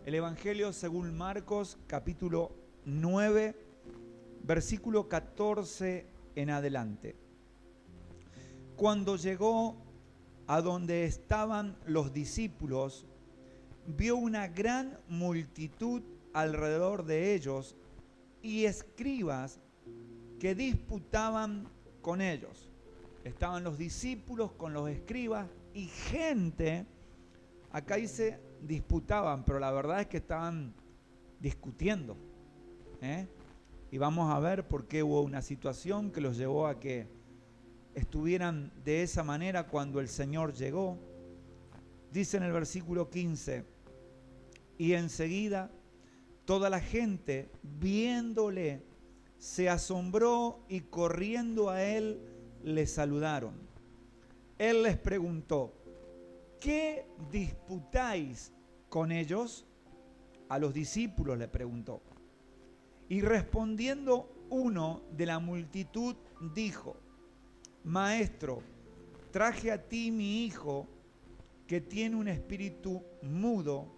El Evangelio según Marcos, capítulo 9, versículo 14 en adelante. Cuando llegó a donde estaban los discípulos, vio una gran multitud alrededor de ellos y escribas que disputaban con ellos. Estaban los discípulos con los escribas y gente, acá dice disputaban, pero la verdad es que estaban discutiendo. Y vamos a ver por qué hubo una situación que los llevó a que estuvieran de esa manera cuando el Señor llegó. Dice en el versículo 15, y enseguida toda la gente, viéndole, se asombró y corriendo a él, le saludaron. Él les preguntó, ¿qué disputáis con ellos? A los discípulos le preguntó. Y respondiendo uno de la multitud dijo, Maestro, traje a ti mi hijo que tiene un espíritu mudo,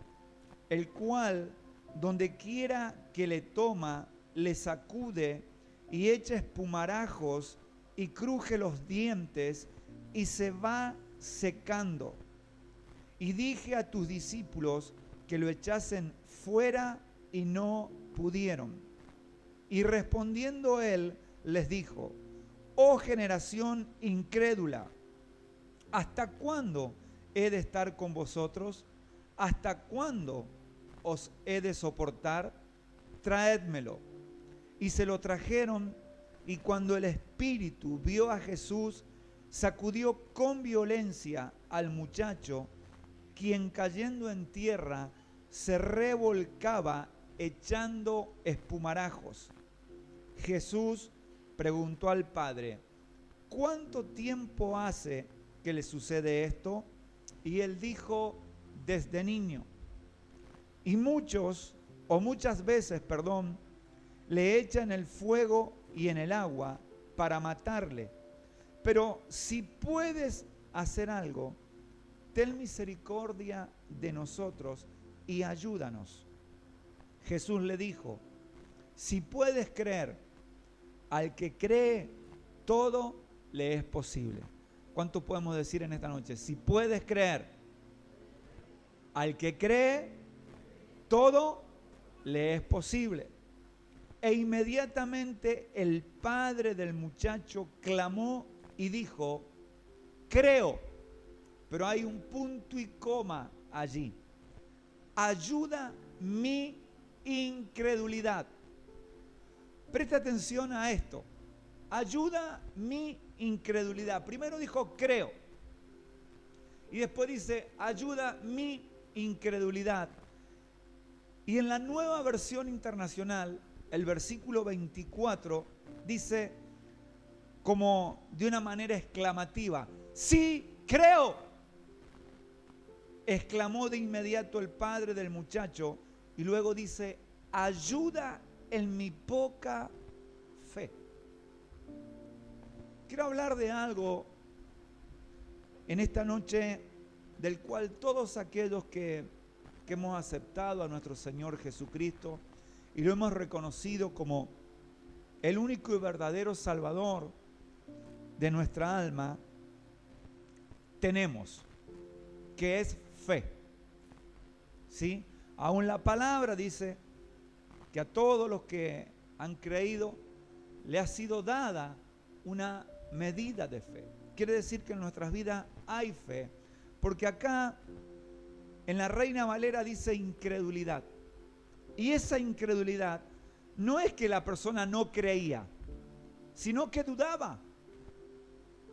el cual donde quiera que le toma, le sacude y echa espumarajos y cruje los dientes y se va secando. Y dije a tus discípulos que lo echasen fuera y no pudieron. Y respondiendo él les dijo, oh generación incrédula, ¿hasta cuándo he de estar con vosotros? ¿Hasta cuándo os he de soportar? Traédmelo. Y se lo trajeron, y cuando el espíritu vio a Jesús, sacudió con violencia al muchacho, quien cayendo en tierra se revolcaba echando espumarajos. Jesús preguntó al padre, ¿cuánto tiempo hace que le sucede esto? Y él dijo, desde niño. Y muchas veces, le echan el fuego y en el agua para matarle. Pero si puedes hacer algo, ten misericordia de nosotros y ayúdanos. Jesús le dijo, si puedes creer, al que cree, todo le es posible. ¿Cuánto podemos decir en esta noche? Si puedes creer, al que cree, todo le es posible. E inmediatamente el padre del muchacho clamó y dijo, creo, pero hay un punto y coma allí. Ayuda mi incredulidad. Presta atención a esto. Ayuda mi incredulidad. Primero dijo creo. Y después dice ayuda mi incredulidad. Y en la Nueva Versión Internacional, el versículo 24 dice como de una manera exclamativa, sí, creo. Exclamó de inmediato el padre del muchacho y luego dice, ayuda en mi poca fe. Quiero hablar de algo en esta noche del cual todos aquellos que hemos aceptado a nuestro Señor Jesucristo y lo hemos reconocido como el único y verdadero Salvador de nuestra alma, tenemos, que es fe. ¿Sí? Aún la palabra dice que a todos los que han creído le ha sido dada una medida de fe. Quiere decir que en nuestras vidas hay fe, porque acá en la Reina Valera dice incredulidad. Y esa incredulidad no es que la persona no creía, sino que dudaba.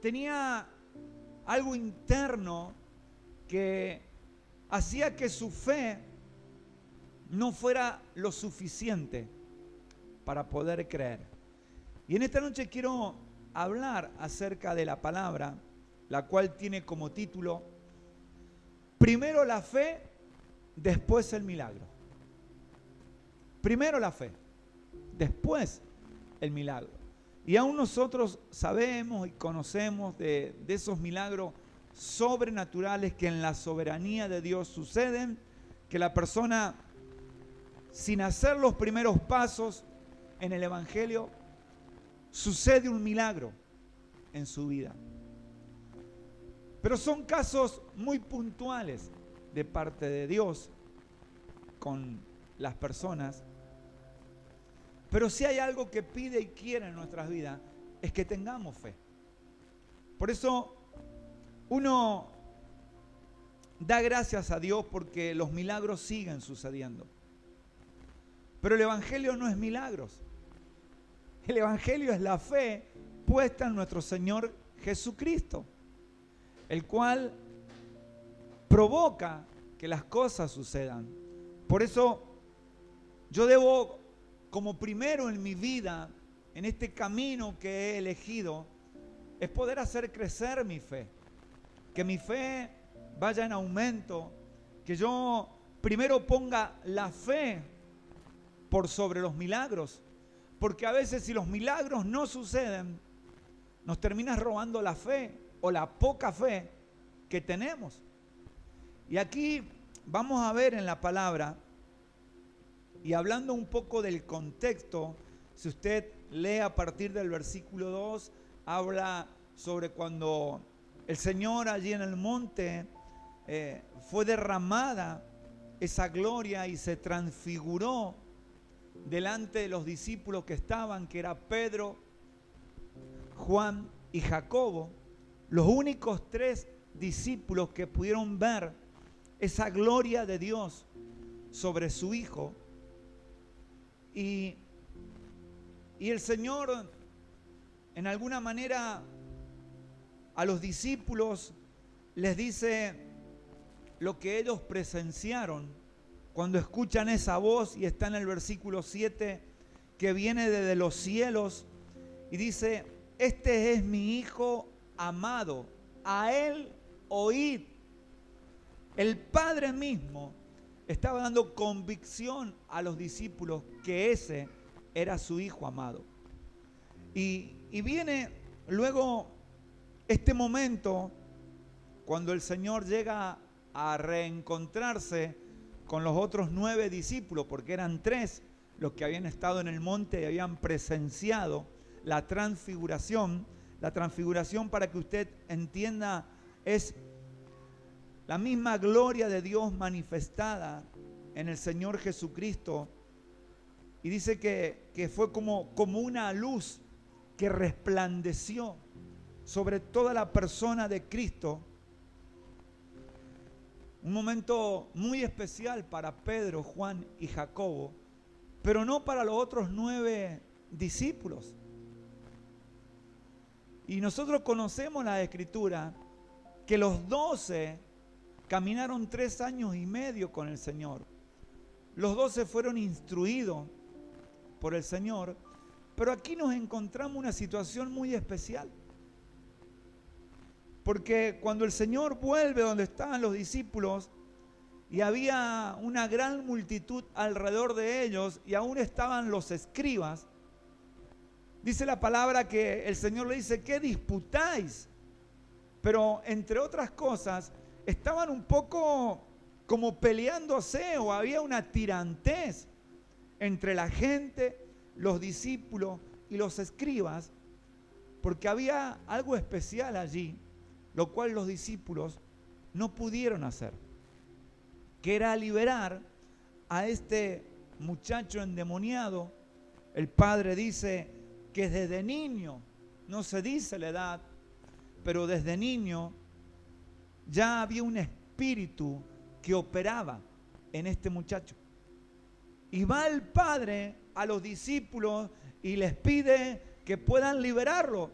Tenía algo interno que hacía que su fe no fuera lo suficiente para poder creer. Y en esta noche quiero hablar acerca de la palabra, la cual tiene como título, primero la fe, después el milagro. Primero la fe, después el milagro. Y aún nosotros sabemos y conocemos de esos milagros sobrenaturales que en la soberanía de Dios suceden, que la persona sin hacer los primeros pasos en el Evangelio, sucede un milagro en su vida. Pero son casos muy puntuales de parte de Dios con las personas. Pero si hay algo que pide y quiere en nuestras vidas, es que tengamos fe. Por eso uno da gracias a Dios porque los milagros siguen sucediendo. Pero el Evangelio no es milagros. El Evangelio es la fe puesta en nuestro Señor Jesucristo, el cual provoca que las cosas sucedan. Por eso yo debo, como primero en mi vida, en este camino que he elegido, es poder hacer crecer mi fe. Que mi fe vaya en aumento, que yo primero ponga la fe por sobre los milagros, porque a veces si los milagros no suceden, nos termina robando la fe o la poca fe que tenemos. Y aquí vamos a ver en la palabra, y hablando un poco del contexto, si usted lee a partir del versículo 2, habla sobre cuando el Señor allí en el monte fue derramada esa gloria y se transfiguró delante de los discípulos que estaban, que era Pedro, Juan y Jacobo, los únicos 3 discípulos que pudieron ver esa gloria de Dios sobre su Hijo. Y el Señor, en alguna manera, a los discípulos les dice lo que ellos presenciaron cuando escuchan esa voz, y está en el versículo 7, que viene desde los cielos, y dice: este es mi Hijo amado, a Él oíd. El Padre mismo estaba dando convicción a los discípulos que ese era su Hijo amado. Y viene luego este momento cuando el Señor llega a reencontrarse con los otros 9 discípulos, porque eran 3 los que habían estado en el monte y habían presenciado la transfiguración. La transfiguración, para que usted entienda, es la misma gloria de Dios manifestada en el Señor Jesucristo. Y dice que fue como una luz que resplandeció sobre toda la persona de Cristo. Un momento muy especial para Pedro, Juan y Jacobo, pero no para los otros 9 discípulos. Y nosotros conocemos la Escritura, que los 12 caminaron 3 años y medio con el Señor. Los 12 fueron instruidos por el Señor, pero aquí nos encontramos una situación muy especial. Porque cuando el Señor vuelve donde estaban los discípulos y había una gran multitud alrededor de ellos y aún estaban los escribas, dice la palabra que el Señor le dice: ¿qué disputáis? Pero entre otras cosas, estaban un poco como peleándose, o había una tirantez entre la gente, los discípulos y los escribas, porque había algo especial allí, lo cual los discípulos no pudieron hacer, que era liberar a este muchacho endemoniado. El padre dice que desde niño, no se dice la edad, pero desde niño ya había un espíritu que operaba en este muchacho. Y va el padre a los discípulos y les pide que puedan liberarlo.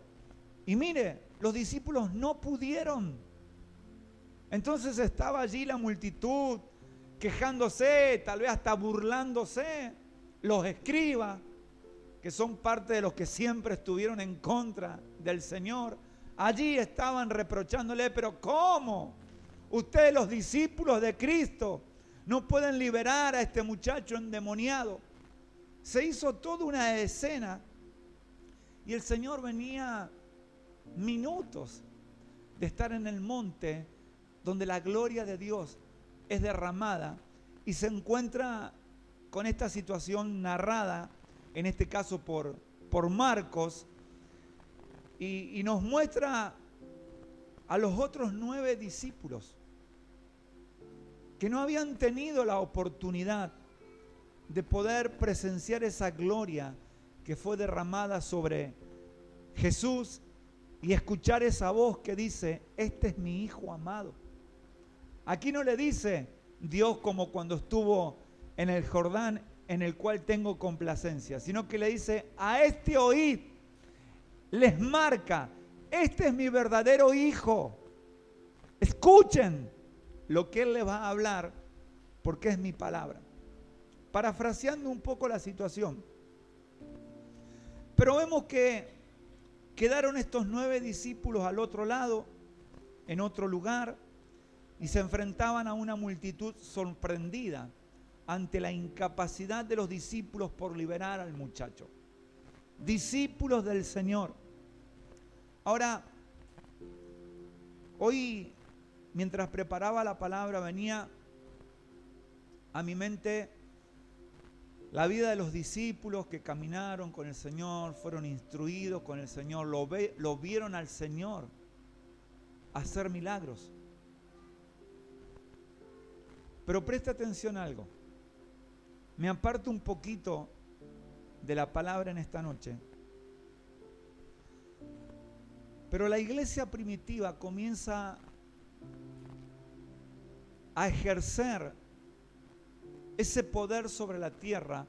Y mire, los discípulos no pudieron. Entonces estaba allí la multitud quejándose, tal vez hasta burlándose. Los escribas, que son parte de los que siempre estuvieron en contra del Señor, allí estaban reprochándole: pero ¿cómo? Ustedes, los discípulos de Cristo, no pueden liberar a este muchacho endemoniado. Se hizo toda una escena y el Señor venía minutos de estar en el monte donde la gloria de Dios es derramada, y se encuentra con esta situación narrada, en este caso por Marcos, y nos muestra a los otros 9 discípulos que no habían tenido la oportunidad de poder presenciar esa gloria que fue derramada sobre Jesús y escuchar esa voz que dice: este es mi Hijo amado. Aquí no le dice Dios como cuando estuvo en el Jordán, en el cual tengo complacencia, sino que le dice: a este oíd. Les marca: este es mi verdadero Hijo. Escuchen lo que Él les va a hablar, porque es mi palabra. Parafraseando un poco la situación. Pero vemos que quedaron estos 9 discípulos al otro lado, en otro lugar, y se enfrentaban a una multitud sorprendida ante la incapacidad de los discípulos por liberar al muchacho. Discípulos del Señor. Ahora, hoy, mientras preparaba la palabra, venía a mi mente la vida de los discípulos que caminaron con el Señor, fueron instruidos con el Señor, lo vieron al Señor hacer milagros. Pero presta atención a algo. Me aparto un poquito de la palabra en esta noche. Pero la iglesia primitiva comienza a ejercer ese poder sobre la tierra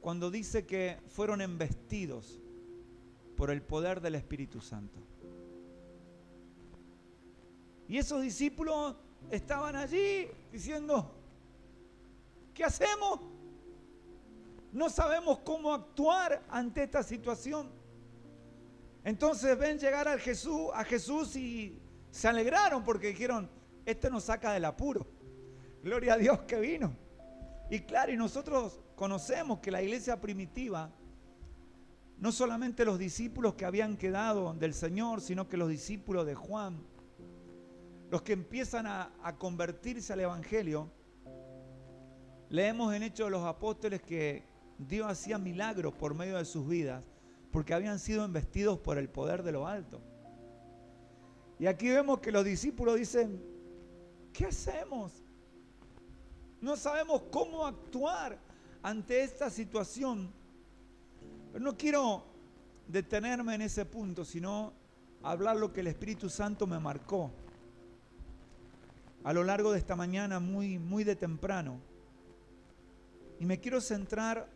cuando dice que fueron embestidos por el poder del Espíritu Santo. Y esos discípulos estaban allí diciendo: ¿qué hacemos? No sabemos cómo actuar ante esta situación. Entonces ven llegar a Jesús y se alegraron porque dijeron: este nos saca del apuro. Gloria a Dios que vino. Y claro, y nosotros conocemos que la iglesia primitiva, no solamente los discípulos que habían quedado del Señor, sino que los discípulos de Juan, los que empiezan a convertirse al Evangelio, leemos en Hechos de los Apóstoles que Dios hacía milagros por medio de sus vidas, porque habían sido embestidos por el poder de lo alto. Y aquí vemos que los discípulos dicen: ¿qué hacemos? No sabemos cómo actuar ante esta situación. Pero no quiero detenerme en ese punto, sino hablar lo que el Espíritu Santo me marcó a lo largo de esta mañana muy de temprano. Y me quiero centrar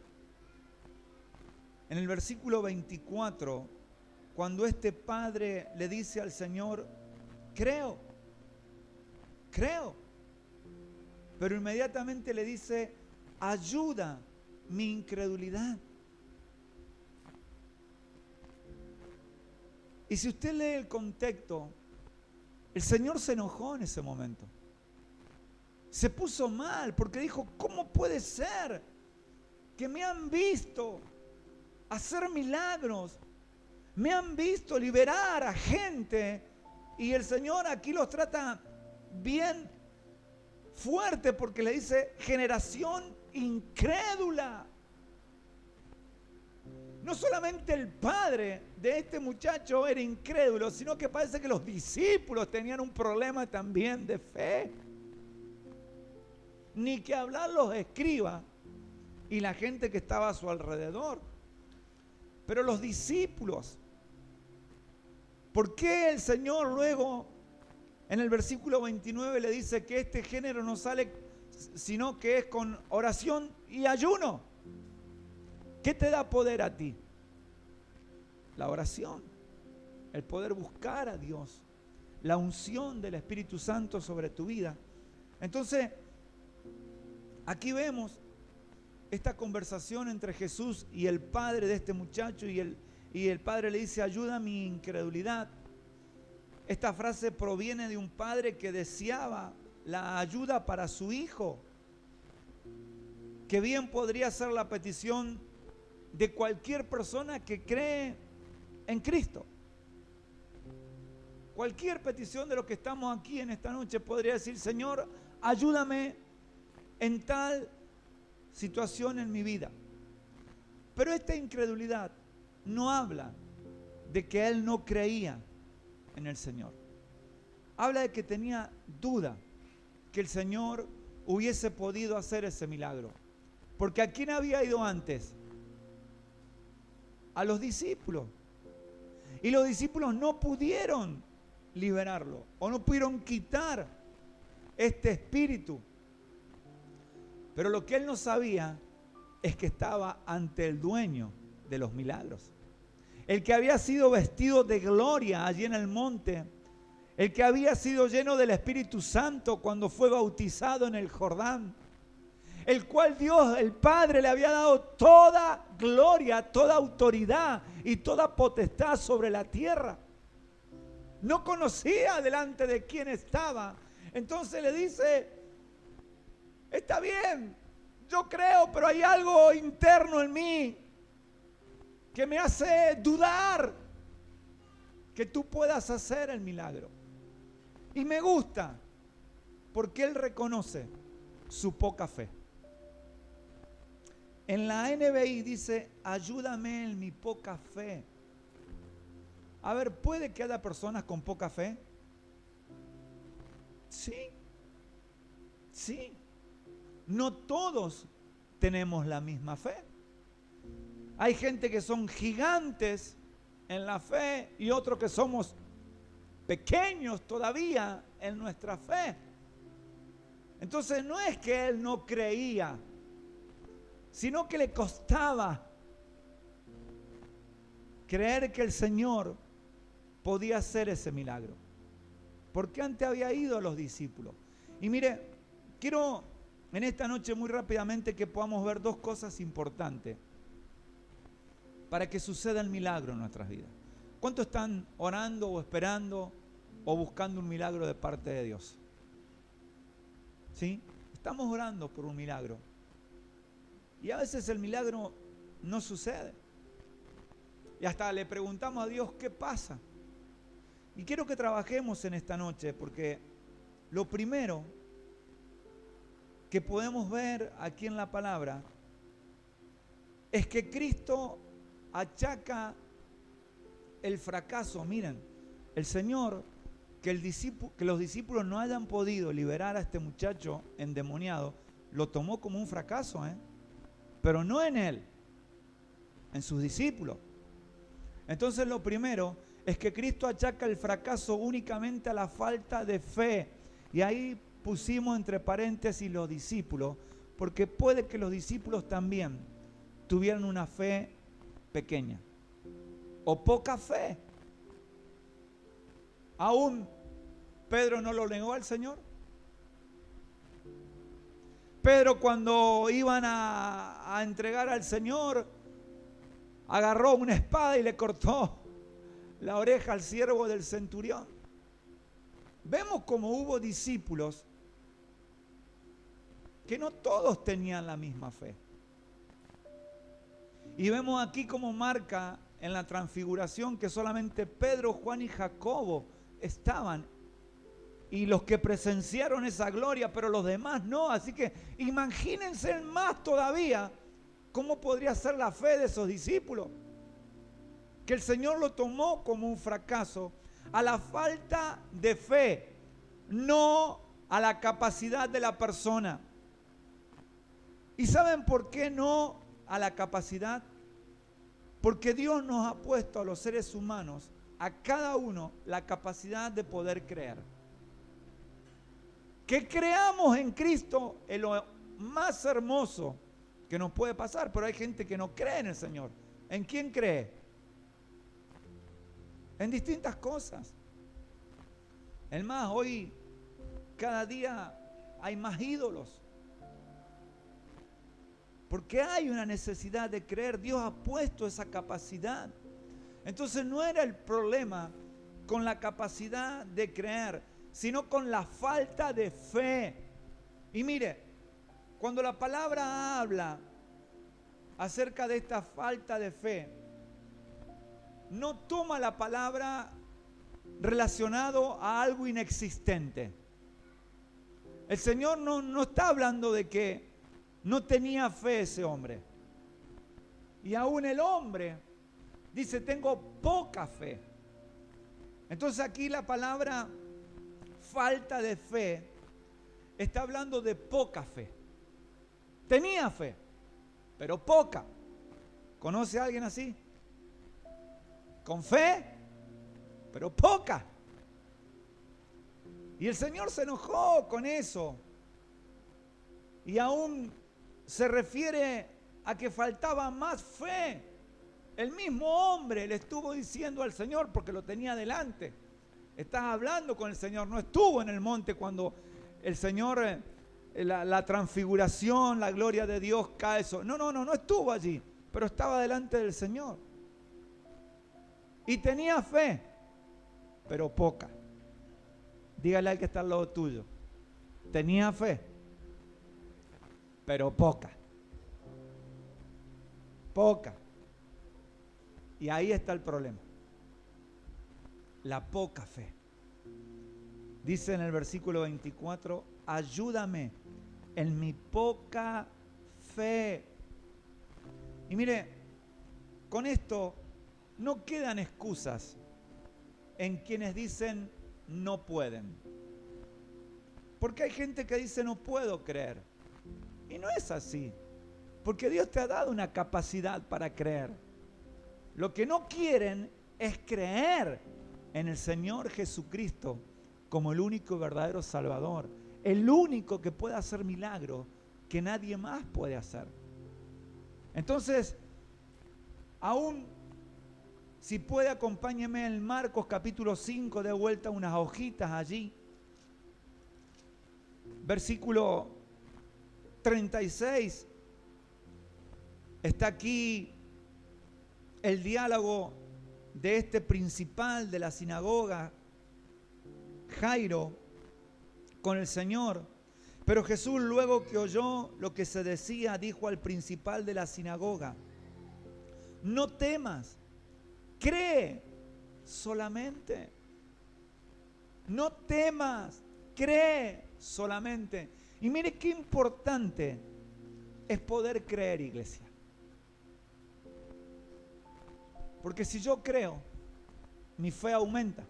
en el versículo 24, cuando este padre le dice al Señor: creo. Pero inmediatamente le dice: ayuda mi incredulidad. Y si usted lee el contexto, el Señor se enojó en ese momento. Se puso mal porque dijo: ¿cómo puede ser que me han visto hacer milagros? Me han visto liberar a gente y el Señor aquí los trata bien fuerte porque le dice: generación incrédula. No solamente el padre de este muchacho era incrédulo, sino que parece que los discípulos tenían un problema también de fe. Ni que hablar los escribas y la gente que estaba a su alrededor. Pero los discípulos, ¿por qué el Señor luego en el versículo 29 le dice que este género no sale sino que es con oración y ayuno? ¿Qué te da poder a ti? La oración, el poder buscar a Dios, la unción del Espíritu Santo sobre tu vida. Entonces, aquí vemos esta conversación entre Jesús y el padre de este muchacho, y el padre le dice: ayuda mi incredulidad. Esta frase proviene de un padre que deseaba la ayuda para su hijo, que bien podría ser la petición de cualquier persona que cree en Cristo. Cualquier petición de los que estamos aquí en esta noche podría decir: Señor, ayúdame en tal situación en mi vida. Pero esta incredulidad no habla de que él no creía en el Señor. Habla de que tenía duda que el Señor hubiese podido hacer ese milagro. Porque ¿a quién había ido antes? A los discípulos. Y los discípulos no pudieron liberarlo o no pudieron quitar este espíritu. Pero lo que él no sabía es que estaba ante el dueño de los milagros. El que había sido vestido de gloria allí en el monte. El que había sido lleno del Espíritu Santo cuando fue bautizado en el Jordán. El cual Dios, el Padre, le había dado toda gloria, toda autoridad y toda potestad sobre la tierra. No conocía delante de quién estaba. Entonces le dice, está bien, yo creo, pero hay algo interno en mí que me hace dudar que tú puedas hacer el milagro. Y me gusta, porque él reconoce su poca fe. En la NBI dice, ayúdame en mi poca fe. A ver, ¿puede que haya personas con poca fe? Sí. Sí. No todos tenemos la misma fe. Hay gente que son gigantes en la fe y otros que somos pequeños todavía en nuestra fe. Entonces no es que él no creía, sino que le costaba creer que el Señor podía hacer ese milagro. Porque antes había ido a los discípulos. Y mire, quiero en esta noche muy rápidamente que podamos ver dos cosas importantes para que suceda el milagro en nuestras vidas. ¿Cuántos están orando o esperando o buscando un milagro de parte de Dios? ¿Sí? Estamos orando por un milagro. Y a veces el milagro no sucede. Y hasta le preguntamos a Dios, ¿qué pasa? Y quiero que trabajemos en esta noche, porque lo primero que podemos ver aquí en la palabra es que Cristo achaca el fracaso. Miren, el Señor, que los discípulos no hayan podido liberar a este muchacho endemoniado, lo tomó como un fracaso, pero no en él, en sus discípulos. Entonces lo primero es que Cristo achaca el fracaso únicamente a la falta de fe. Y ahí pusimos entre paréntesis los discípulos, porque puede que los discípulos también tuvieran una fe pequeña o poca fe. Aún Pedro no lo negó al Señor. Pedro, cuando iban a entregar al Señor, agarró una espada y le cortó la oreja al siervo del centurión. Vemos como hubo discípulos que no todos tenían la misma fe. Y vemos aquí como marca en la transfiguración que solamente Pedro, Juan y Jacobo estaban. Y los que presenciaron esa gloria, pero los demás no. Así que imagínense más todavía cómo podría ser la fe de esos discípulos. Que el Señor lo tomó como un fracaso a la falta de fe, no a la capacidad de la persona. ¿Y saben por qué no a la capacidad? Porque Dios nos ha puesto a los seres humanos, a cada uno, la capacidad de poder creer. Que creamos en Cristo es lo más hermoso que nos puede pasar, pero hay gente que no cree en el Señor. ¿En quién cree? En distintas cosas. Es más, hoy cada día hay más ídolos. Porque hay una necesidad de creer. Dios ha puesto esa capacidad. Entonces no era el problema con la capacidad de creer, sino con la falta de fe. Y mire, cuando la palabra habla acerca de esta falta de fe, no toma la palabra relacionado a algo inexistente. El Señor no está hablando de que No tenía fe ese hombre. Y aún el hombre dice, tengo poca fe. Entonces aquí la palabra falta de fe está hablando de poca fe. Tenía fe, pero poca. ¿Conoce a alguien así? Con fe, pero poca. Y el Señor se enojó con eso. Y aún se refiere a que faltaba más fe. El mismo hombre le estuvo diciendo al Señor porque lo tenía delante. Estás hablando con el Señor. No estuvo en el monte cuando el Señor, la transfiguración, la gloria de Dios cae. No estuvo allí. Pero estaba delante del Señor. Y tenía fe, pero poca. Dígale al que está al lado tuyo. Tenía fe, pero poca. Poca. Y ahí está el problema. La poca fe. Dice en el versículo 24, ayúdame en mi poca fe. Y mire, con esto no quedan excusas en quienes dicen no pueden. Porque hay gente que dice no puedo creer. Y no es así. Porque Dios te ha dado una capacidad para creer. Lo que no quieren es creer en el Señor Jesucristo como el único y verdadero Salvador. El único que puede hacer milagros que nadie más puede hacer. Entonces, aún si puede, acompáñeme en Marcos capítulo 5, de vuelta unas hojitas allí. Versículo 36. Está aquí el diálogo de este principal de la sinagoga, Jairo, con el Señor. Pero Jesús, luego que oyó lo que se decía, dijo al principal de la sinagoga, no temas, cree solamente. No temas, cree solamente. Y mire qué importante es poder creer, iglesia. Porque si yo creo, mi fe aumenta.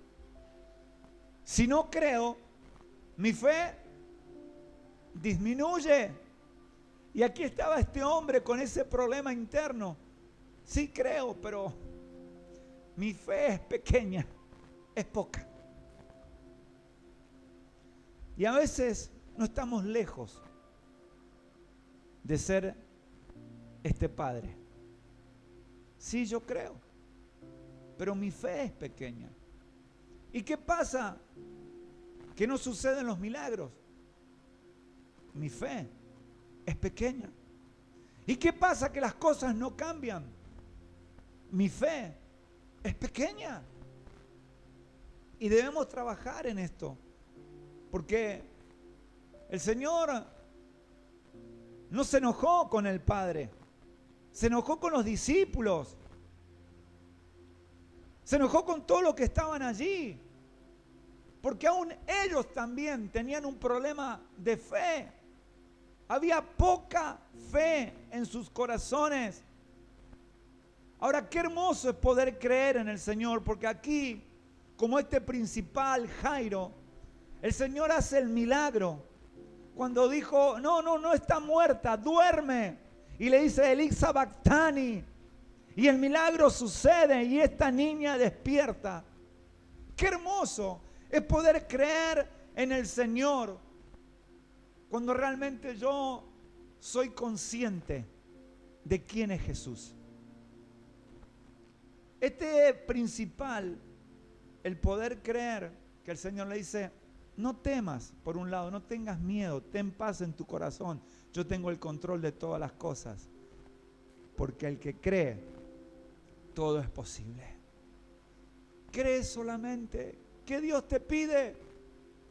Si no creo, mi fe disminuye. Y aquí estaba este hombre con ese problema interno. Sí creo, pero mi fe es pequeña, es poca. Y a veces no estamos lejos de ser este padre. Sí, yo creo, pero mi fe es pequeña. ¿Y qué pasa? Que no suceden los milagros. Mi fe es pequeña. ¿Y qué pasa? Que las cosas no cambian. Mi fe es pequeña. Y debemos trabajar en esto. Porque el Señor no se enojó con el Padre. Se enojó con los discípulos. Se enojó con todos los que estaban allí. Porque aún ellos también tenían un problema de fe. Había poca fe en sus corazones. Ahora, qué hermoso es poder creer en el Señor, porque aquí, como este principal, Jairo, el Señor hace el milagro. Cuando dijo, no está muerta, duerme. Y le dice, Elí sabactani. Y el milagro sucede y esta niña despierta. Qué hermoso es poder creer en el Señor cuando realmente yo soy consciente de quién es Jesús. Este principal, el poder creer que el Señor le dice, no temas, por un lado, no tengas miedo, ten paz en tu corazón. Yo tengo el control de todas las cosas. Porque el que cree, todo es posible. Cree solamente. ¿Qué Dios te pide?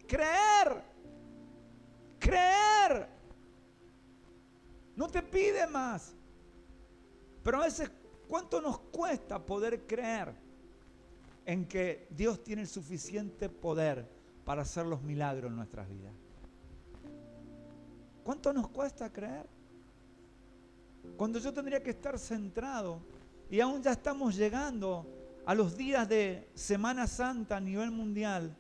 Creer. Creer. No te pide más. Pero a veces, ¿cuánto nos cuesta poder creer en que Dios tiene el suficiente poder para hacer los milagros en nuestras vidas? ¿Cuánto nos cuesta creer? cuando yo tendría que estar centrado, y aún ya estamos llegando a los días de Semana Santa a nivel mundial,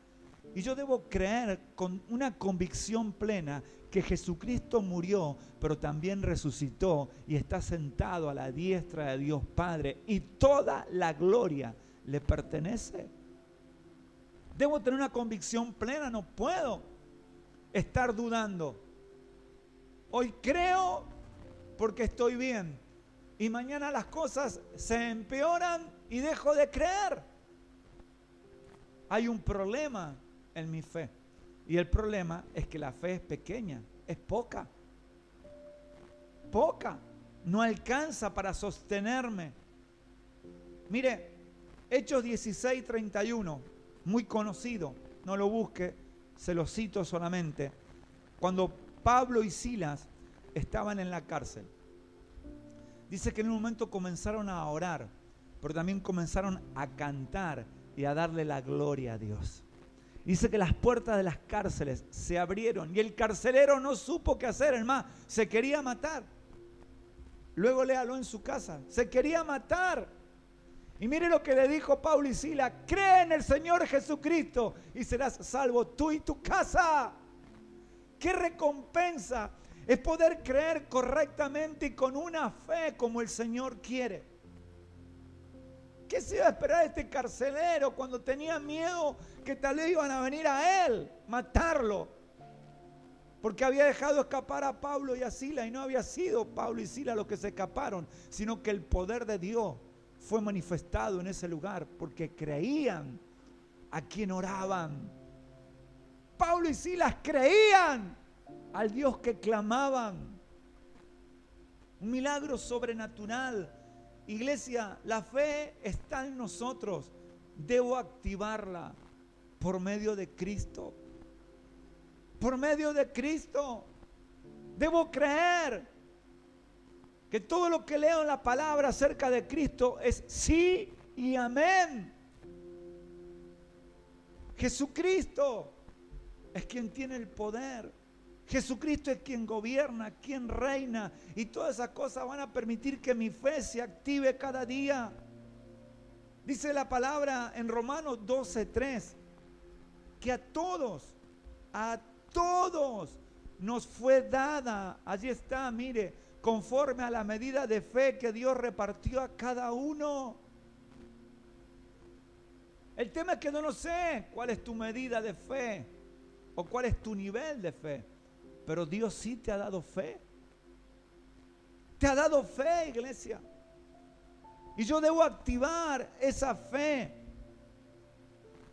y yo debo creer con una convicción plena que Jesucristo murió, pero también resucitó y está sentado a la diestra de Dios Padre, y toda la gloria le pertenece. Debo tener una convicción plena, no puedo estar dudando. Hoy creo porque estoy bien, y mañana las cosas se empeoran y dejo de creer. Hay un problema en mi fe, y el problema es que la fe es pequeña, es poca, no alcanza para sostenerme. Mire, Hechos 16:31, muy conocido, no lo busque, se lo cito solamente. Cuando Pablo y Silas estaban en la cárcel, dice que en un momento comenzaron a orar, pero también comenzaron a cantar y a darle la gloria a Dios. Dice que las puertas de las cárceles se abrieron y el carcelero no supo qué hacer, hermano, se quería matar. Luego léalo en su casa, se quería matar. Y mire lo que le dijo Pablo y Silas: cree en el Señor Jesucristo y serás salvo tú y tu casa. ¡Qué recompensa! Es poder creer correctamente y con una fe como el Señor quiere. ¿Qué se iba a esperar este carcelero cuando tenía miedo que tal vez iban a venir a él, matarlo? Porque había dejado escapar a Pablo y a Silas, y no había sido Pablo y Silas los que se escaparon, sino que el poder de Dios fue manifestado en ese lugar porque creían a quien oraban. Pablo y Silas creían al Dios que clamaban. Un milagro sobrenatural. Iglesia, la fe está en nosotros. Debo activarla por medio de Cristo. Por medio de Cristo. Debo creer que todo lo que leo en la palabra acerca de Cristo es sí y amén. Jesucristo es quien tiene el poder. Jesucristo es quien gobierna, quien reina, y todas esas cosas van a permitir que mi fe se active cada día. Dice la palabra en Romanos 12:3 que a todos nos fue dada, allí está, mire, conforme a la medida de fe que Dios repartió a cada uno. El tema es que no sé cuál es tu medida de fe o cuál es tu nivel de fe, pero Dios sí te ha dado fe. Te ha dado fe, iglesia. Y yo debo activar esa fe.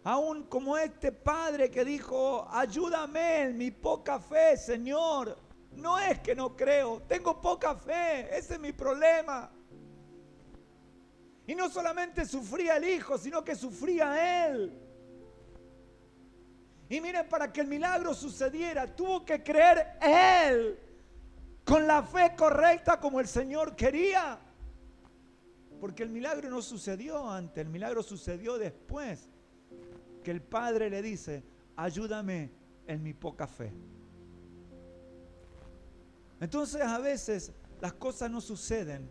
Aún como este padre que dijo: ayúdame en mi poca fe, Señor. No es que no creo, tengo poca fe, ese es mi problema. Y no solamente sufría el hijo, sino que sufría él. Y miren, para que el milagro sucediera, tuvo que creer él con la fe correcta como el Señor quería. Porque el milagro no sucedió antes, el milagro sucedió después que el Padre le dice: ayúdame en mi poca fe. Entonces a veces las cosas no suceden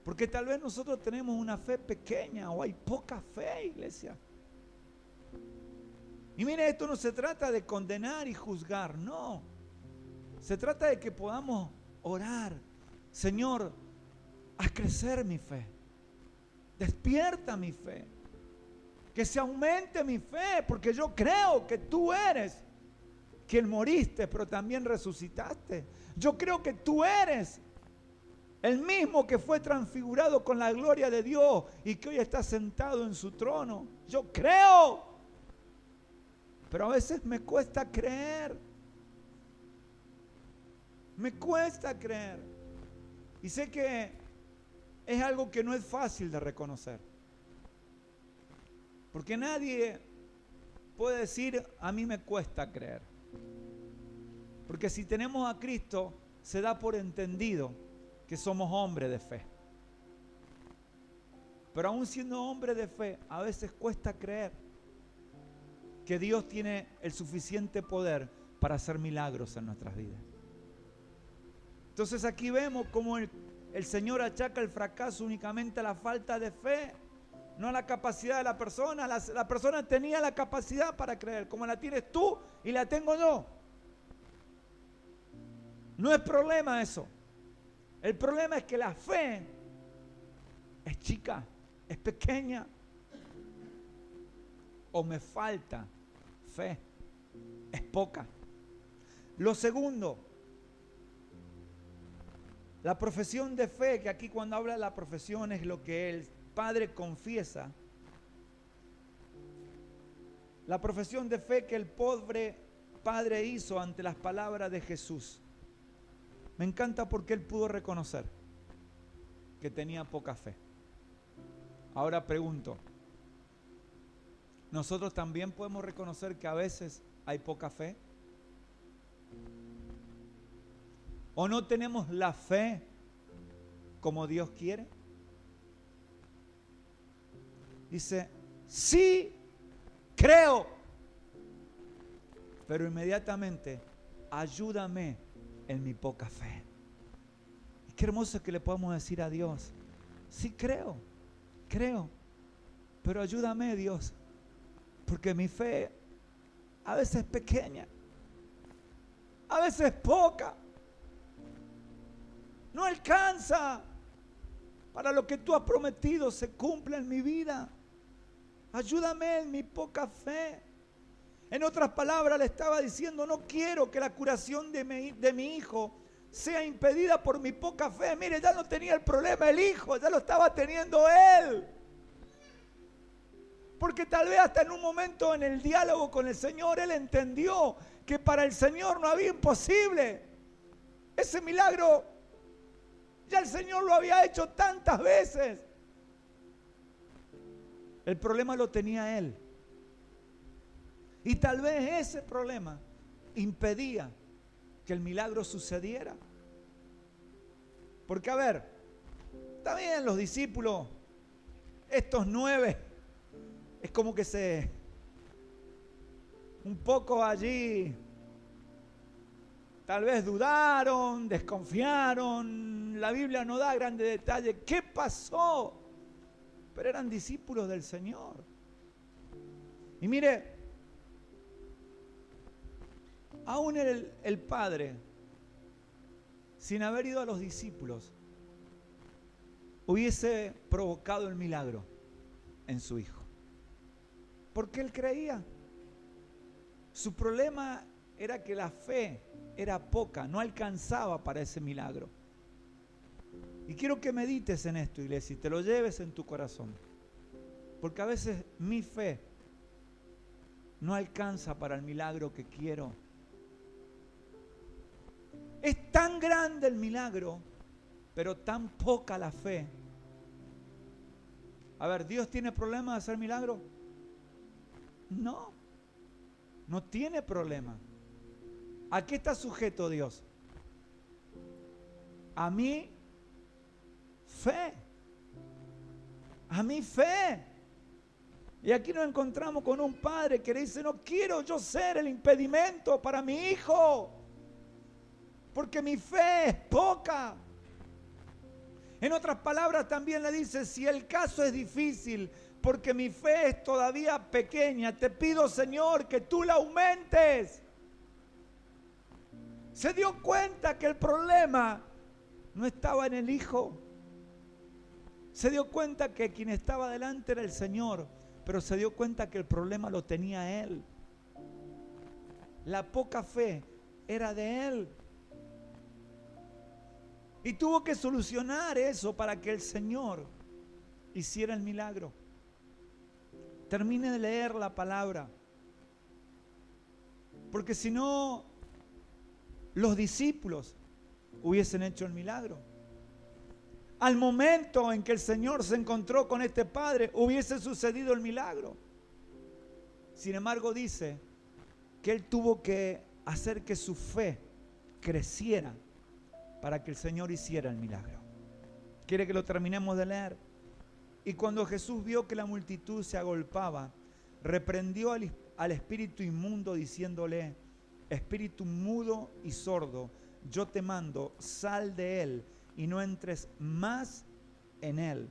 porque tal vez nosotros tenemos una fe pequeña o hay poca fe, iglesia. Y mire, esto no se trata de condenar y juzgar, no. Se trata de que podamos orar: Señor, haz crecer mi fe. Despierta mi fe. Que se aumente mi fe, porque yo creo que tú eres quien moriste, pero también resucitaste. Yo creo que tú eres el mismo que fue transfigurado con la gloria de Dios y que hoy está sentado en su trono. Yo creo. Pero a veces me cuesta creer. Me cuesta creer. Y sé que es algo que no es fácil de reconocer. Porque nadie puede decir: a mí me cuesta creer. Porque si tenemos a Cristo, se da por entendido que somos hombres de fe. Pero aún siendo hombre de fe, a veces cuesta creer que Dios tiene el suficiente poder para hacer milagros en nuestras vidas. Entonces aquí vemos cómo el Señor achaca el fracaso únicamente a la falta de fe, no a la capacidad de la persona. La persona tenía la capacidad para creer, como la tienes tú y la tengo yo. No es problema eso. El problema es que la fe es chica, es pequeña, o me falta fe, es poca. Lo segundo, la profesión de fe, que aquí cuando habla de la profesión es lo que el Padre confiesa. La profesión de fe que el pobre Padre hizo ante las palabras de Jesús. Me encanta porque él pudo reconocer que tenía poca fe. Ahora pregunto, ¿nosotros también podemos reconocer que a veces hay poca fe? ¿O no tenemos la fe como Dios quiere? Dice, sí, creo, pero inmediatamente, ayúdame en mi poca fe. Y qué hermoso que le podamos decir a Dios, sí creo, pero ayúdame, Dios, porque mi fe a veces es pequeña, a veces es poca, no alcanza para lo que tú has prometido se cumpla en mi vida. Ayúdame en mi poca fe. En otras palabras le estaba diciendo, no quiero que la curación de mi hijo sea impedida por mi poca fe. Mire, ya no tenía el problema el hijo, ya lo estaba teniendo él. Porque tal vez hasta en un momento en el diálogo con el Señor, él entendió que para el Señor no había imposible. Ese milagro ya el Señor lo había hecho tantas veces. El problema lo tenía él. Y tal vez ese problema impedía que el milagro sucediera. Porque a ver, está bien los discípulos, estos 9, es como que un poco allí, tal vez dudaron, desconfiaron, la Biblia no da grandes detalles. ¿Qué pasó? Pero eran discípulos del Señor. Y mire, aún el Padre, sin haber ido a los discípulos, hubiese provocado el milagro en su hijo. Porque él creía. Su problema era que la fe era poca, no alcanzaba para ese milagro. Y quiero que medites en esto, iglesia, y te lo lleves en tu corazón. Porque a veces mi fe no alcanza para el milagro que quiero. Es tan grande el milagro, pero tan poca la fe. A ver, ¿Dios tiene problema de hacer milagro? No, no tiene problema. ¿A qué está sujeto Dios? A mi fe. A mi fe. Y aquí nos encontramos con un padre que le dice, no quiero yo ser el impedimento para mi hijo, porque mi fe es poca. En otras palabras también le dice, si el caso es difícil, porque mi fe es todavía pequeña, te pido, Señor, que tú la aumentes. Se dio cuenta que el problema no estaba en el hijo. Se dio cuenta que quien estaba delante era el Señor, pero se dio cuenta que el problema lo tenía él. La poca fe era de él. Y tuvo que solucionar eso para que el Señor hiciera el milagro. Termine de leer la palabra. Porque si no, los discípulos hubiesen hecho el milagro. Al momento en que el Señor se encontró con este padre, hubiese sucedido el milagro. Sin embargo, dice que él tuvo que hacer que su fe creciera para que el Señor hiciera el milagro. ¿Quiere que lo terminemos de leer? Y cuando Jesús vio que la multitud se agolpaba, reprendió al espíritu inmundo diciéndole, espíritu mudo y sordo, yo te mando, sal de él y no entres más en él.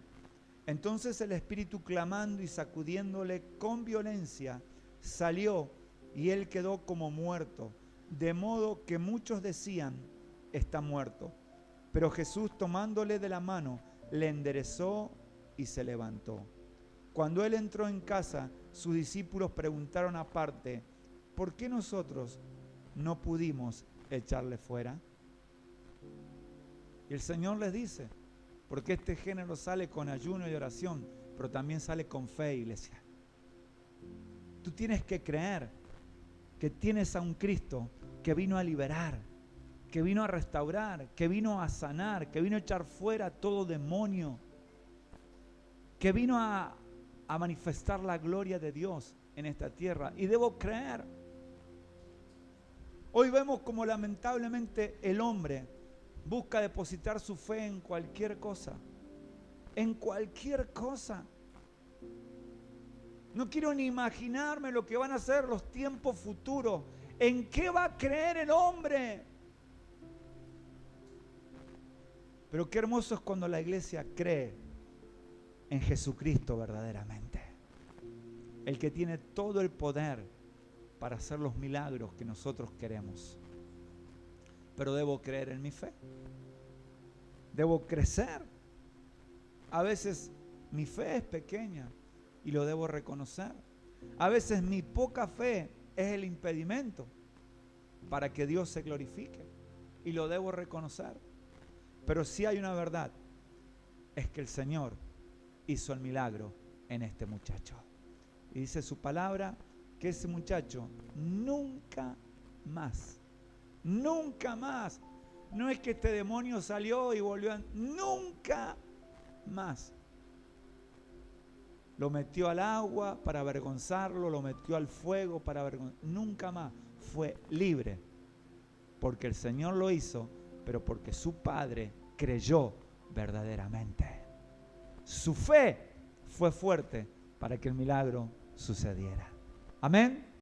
Entonces el espíritu, clamando y sacudiéndole con violencia, salió y él quedó como muerto, de modo que muchos decían, está muerto. Pero Jesús, tomándole de la mano, le enderezó y se levantó. Cuando él entró en casa, sus discípulos preguntaron aparte, ¿por qué nosotros no pudimos echarle fuera? Y el Señor les dice, porque este género sale con ayuno y oración, pero también sale con fe, iglesia. Tú tienes que creer que tienes a un Cristo que vino a liberar, que vino a restaurar, que vino a sanar, que vino a echar fuera todo demonio, que vino a manifestar la gloria de Dios en esta tierra. Y debo creer. Hoy vemos como lamentablemente el hombre busca depositar su fe en cualquier cosa. En cualquier cosa. No quiero ni imaginarme lo que van a ser los tiempos futuros. ¿En qué va a creer el hombre? Pero qué hermoso es cuando la iglesia cree en Jesucristo verdaderamente. El que tiene todo el poder para hacer los milagros que nosotros queremos. Pero debo creer en mi fe. Debo crecer. A veces mi fe es pequeña y lo debo reconocer. A veces mi poca fe es el impedimento para que Dios se glorifique y lo debo reconocer. Pero sí hay una verdad, es que el Señor hizo el milagro en este muchacho. Y dice su palabra que ese muchacho nunca más, no es que este demonio salió y volvió, nunca más. Lo metió al agua para avergonzarlo, lo metió al fuego para avergonzarlo, nunca más. Fue libre, porque el Señor lo hizo, pero porque su padre creyó verdaderamente. Su fe fue fuerte para que el milagro sucediera. Amén.